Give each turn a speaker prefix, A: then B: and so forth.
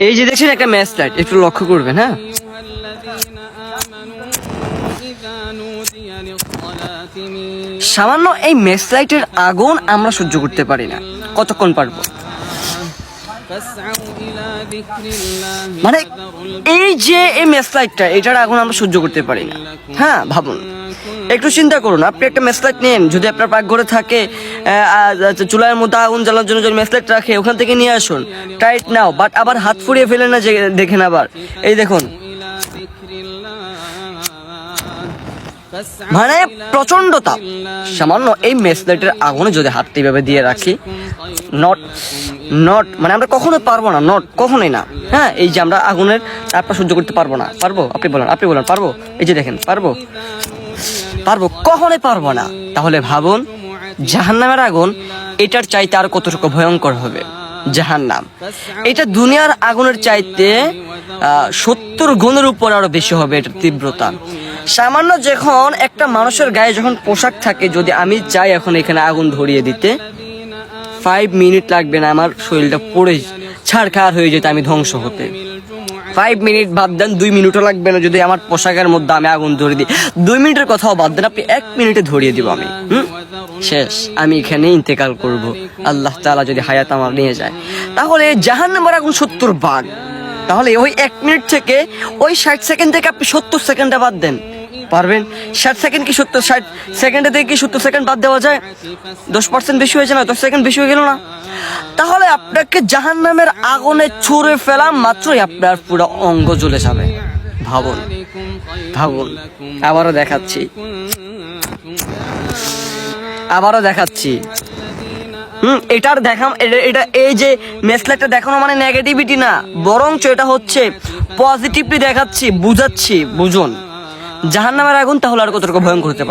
A: এই যে দেখছেন একটা ম্যাচ লাইট, একটু লক্ষ্য করবেন। হ্যাঁ, সামান্য এই ম্যাচ লাইটের আগুন আমরা সহ্য করতে পারি না, কতক্ষণ পারবো? মানে এই যে এই ম্যাচ লাইটটা, এটার আগুন আমরা সহ্য করতে পারি না। হ্যাঁ, ভাবুন, একটু চিন্তা করুন, আপনি একটা ম্যাচ লাইট নেন, যদি আপনার পাকঘরে থাকে, চুলার মধ্যে আগুন জ্বালার জন্য যদি ম্যাচ লাইট রাখে, ওখান থেকে নিয়ে আসুন, টাইট নাও, বাট আবার হাত ফুরিয়ে ফেলেন না যে দেখেন। আবার এই দেখুন, মানে প্রচন্ড তাপ। সামান্য এই ম্যাচ লাইটের আগুনে যদি হাতটা এইভাবে দিয়ে রাখি, নট মানে আমরা কখনোই পারবো না, কখনোই না। হ্যাঁ, এই যে আমরা আগুনের তাপটা সহ্য করতে পারবো না। পারবো? আপনি বলেন পারবো? এই যে দেখেন, পারবো? কখনোই পারবো না। তাহলে ভাবুন, জাহান্নামের আগুন এটার চাইতে আর কতটুকু ভয়ঙ্কর হবে। জাহান্নাম এটা দুনিয়ার আগুনের চাইতে 70 গুণের উপর আরো বেশি হবে এটার তীব্রতা। সামান্য যখন একটা মানুষের গায়ে যখন পোশাক থাকে, যদি আমি চাই এখন এখানে আগুন ধরিয়ে দিতে, 5 মিনিট লাগবে না আমার শরীরটা পুড়ে ছাড়খাড় হয়ে যেতে, আমি ধ্বংস হতে। 5 মিনিট বাদ দেন, 2 মিনিটও লাগবে না যদি আমার পোশাকের মধ্যে আমি আগুন ধরিয়ে দিই। 2 মিনিটের কথাও বাদ দেন, আপনি 1 মিনিটে ধরিয়ে দিব আমি। শেষ, আমি এখানে ইন্তেকাল করব, আল্লাহ তাআলা যদি হায়াত আমার নিয়ে যায়। তাহলে জাহান্নামের আগুন 70 ভাগ। তাহলে ওই 1 মিনিট থেকে, ওই 60 সেকেন্ড থেকে আপনি 70 সেকেন্ডে বাদ দেন, পারবেন? 60 সেকেন্ড কি 60 সেকেন্ডে থেকে কি 70 সেকেন্ড বাদ দেওয়া যায়? 10% বেশি হয়েছে না? 10 সেকেন্ড বেশি হয়ে গেল না? তাহলে আপনাকে জাহান্নামের আগুনে ছুঁড়ে ফেলা মাত্রই আপনার পুরো অঙ্গ জ্বলে যাবে। ভাবুন, আবারও দেখাচ্ছি। এটার এটা এই যে মেসলাইটটা দেখানো মানে নেগেটিভিটি না, বরঞ্চ এটা হচ্ছে পজিটিভলি দেখাচ্ছি, বুঝুন জাহান্নামের আগুন তাহলে আর কতটুকু ভয়ঙ্কর হতে পারে।